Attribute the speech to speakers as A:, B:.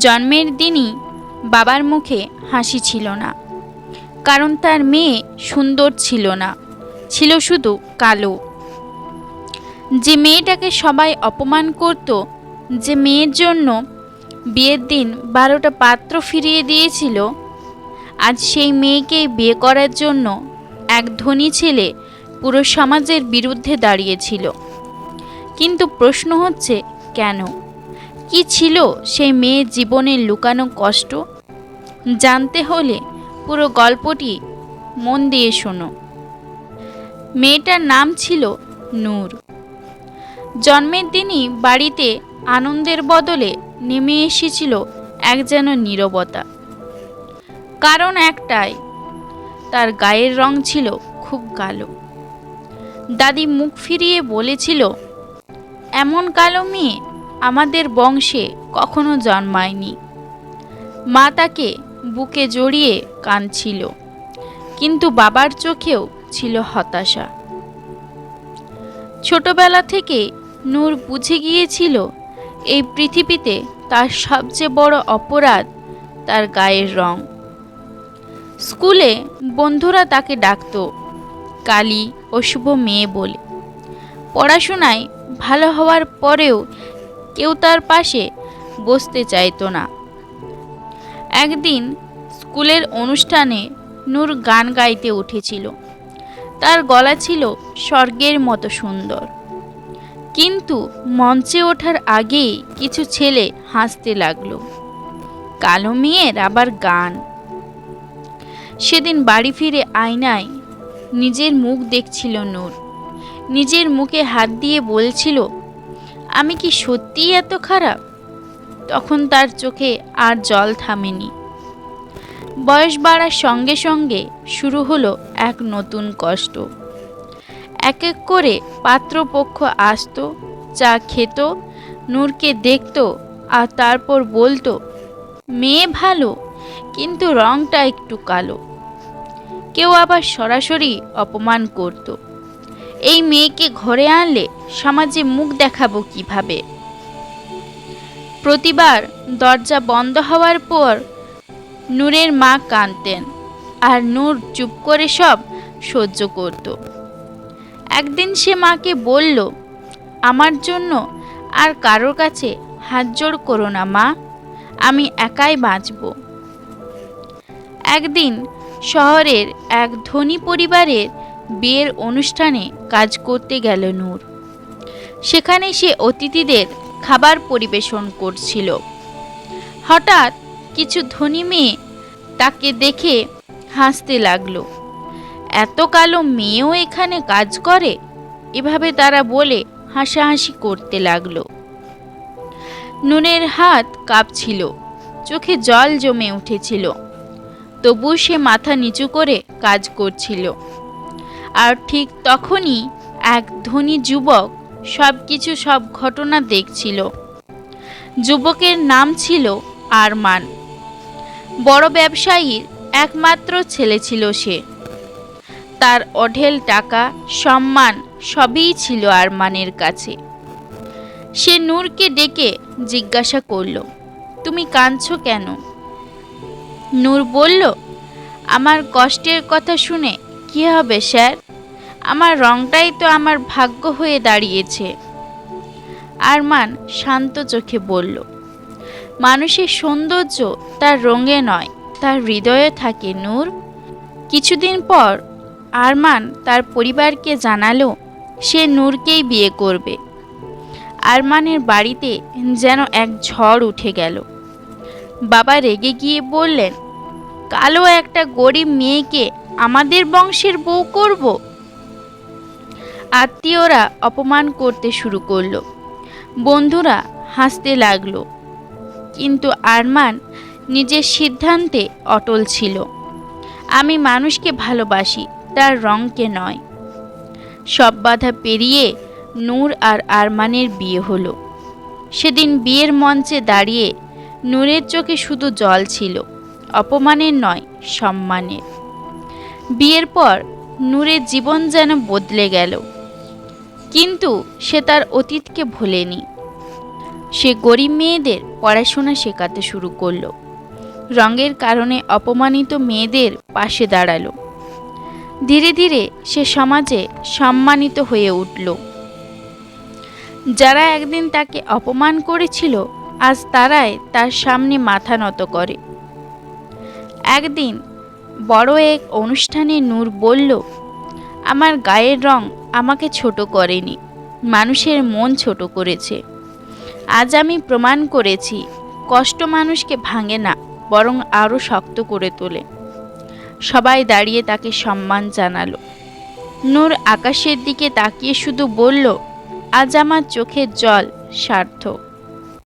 A: জন্মের দিনই বাবার মুখে হাসি ছিল না, কারণ তার মেয়ে সুন্দর ছিল না, ছিল শুধু কালো। যে মেয়েটাকে সবাই অপমান করত, যে মেয়ের জন্য বিয়ের দিন 12টা পাত্র ফিরিয়ে দিয়েছিল, আজ সেই মেয়েকেই বিয়ে করার জন্য এক ধনী ছেলে পুরো সমাজের বিরুদ্ধে দাঁড়িয়েছিল। কিন্তু প্রশ্ন হচ্ছে, কেন? কি ছিল সেই মেয়ের জীবনের লুকানো কষ্ট? জানতে হলে পুরো গল্পটি মন দিয়ে শোনো। মেয়েটার নাম ছিল নূর। জন্মের দিনই বাড়িতে আনন্দের বদলে নেমে এসেছিল এক যেন নীরবতা। কারণ একটাই, তার গায়ের রং ছিল খুব কালো। দাদি মুখ ফিরিয়ে বলেছিল, এমন কালো মেয়ে আমাদের বংশে কখনো জন্মায়নি। মা তাকে বুকে জড়িয়ে কাঁদছিল, কিন্তু বাবার চোখেও ছিল হতাশা। ছোটবেলা থেকে নূর বুঝে গিয়েছিল, এই পৃথিবীতে তার সবচেয়ে বড় অপরাধ তার গায়ের রং। স্কুলে বন্ধুরা তাকে ডাকত কালী, অশুভ মেয়ে বলে। পড়াশোনায় ভালো হওয়ার পরেও কেউ তার পাশে বসতে চাইতো না। একদিন স্কুলের অনুষ্ঠানে নূর গান গাইতে উঠেছিল। তার গলা ছিল স্বর্গের মতো সুন্দর, কিন্তু মঞ্চে ওঠার আগেই কিছু ছেলে হাসতে লাগলো। কালো মেয়ের আবার গান। সেদিন বাড়ি ফিরে আয়নায় নিজের মুখ দেখছিল নূর। নিজের মুখে হাত দিয়ে বলছিল, আমি কি সত্যিই এত খারাপ? তখন তার চোখে আর জল থামেনি। বয়স বাড়ার সঙ্গে সঙ্গে শুরু হলো এক নতুন কষ্ট। এক এক করে পাত্রপক্ষ আসতো, চা খেত, নূরকে দেখত, আর তারপর বলতো, মেয়ে ভালো, কিন্তু রংটা একটু কালো। কেউ আবার সরাসরি অপমান করত, এই মেয়েকে ঘরে আনলে সমাজে মুখ দেখাবো কিভাবে? প্রতিবার দরজা বন্ধ হওয়ার পর নূরের মা কাঁদতেন, আর নূর চুপ করে সব সহ্য করত। একদিন সে মাকে বলল, আমার জন্য আর কারোর কাছে হাত জোড় করো না মা, আমি একাই বাঁচব। একদিন শহরের এক ধনী পরিবারের বিয়ের অনুষ্ঠানে কাজ করতে গেল নূর। সেখানে সে অতিথিদের খাবার পরিবেশন করছিল। হঠাৎ কিছু ধনী মেয়ে তাকে দেখে হাসতে লাগলো। এত কালো মেয়েও এখানে কাজ করে? এভাবে তারা বলে হাসাহাসি করতে লাগলো। নূরের হাত কাঁপছিল, চোখে জল জমে উঠেছিল, তবু সে মাথা নিচু করে কাজ করছিল। আর ঠিক তখনই এক ধনী যুবক সব ঘটনা দেখছিল। যুবকের নাম ছিল আরমান। বড় ব্যবসায়ীর একমাত্র ছেলে ছিল সে। তার অঢেল টাকা, সম্মান সবই ছিল আরমানের কাছে। সে নূরকে ডেকে জিজ্ঞাসা করল, তুমি কাঁদছো কেন? নূর বলল, আমার কষ্টের কথা শুনে কি হবে স্যার? আমার রংটাই তো আমার ভাগ্য হয়ে দাঁড়িয়েছে। আরমান শান্ত চোখে বলল, মানুষের সৌন্দর্য তার রঙে নয়, তার হৃদয়ে থাকে নূর। কিছুদিন পর আরমান তার পরিবারকে জানালো সে নূরকেই বিয়ে করবে। আরমানের বাড়িতে যেন এক ঝড় উঠে গেল। বাবা রেগে গিয়ে বললেন, কালো একটা গরিব মেয়েকে আমাদের বংশের বউ করব? আত্মীয়রা অপমান করতে শুরু করলো, বন্ধুরা হাসতে লাগলো, কিন্তু আরমান নিজের সিদ্ধান্তে অটল ছিল। আমি মানুষকে ভালোবাসি, তার রংকে নয়। সব বাধা পেরিয়ে নূর আর আরমানের বিয়ে হলো। সেদিন বিয়ের মঞ্চে দাঁড়িয়ে নূরের চোখে শুধু জল ছিল, অপমানের নয়, সম্মানের। বিয়ের পর নূরের জীবন যেন বদলে গেল, কিন্তু সে তার অতীতকে ভোলেনি। সে গরিব মেয়েদের পড়াশোনা শেখাতে শুরু করলো। রঙের কারণে অপমানিত মেয়েদের পাশে দাঁড়ালো। ধীরে ধীরে সে সমাজে সম্মানিত হয়ে উঠল। যারা একদিন তাকে অপমান করেছিল আজ তারাই তার সামনে মাথা নত করে। একদিন বড় এক অনুষ্ঠানে নূর বলল, আমার গায়ের রং আমাকে ছোট করেনি, মানুষের মন ছোট করেছে। আজ আমি প্রমাণ করেছি কষ্ট মানুষকে ভাঙে না, বরং আরও শক্ত করে তোলে। সবাই দাঁড়িয়ে তাকে সম্মান জানালো। নূর আকাশের দিকে তাকিয়ে শুধু বলল, আজ আমার চোখের জল সার্থক।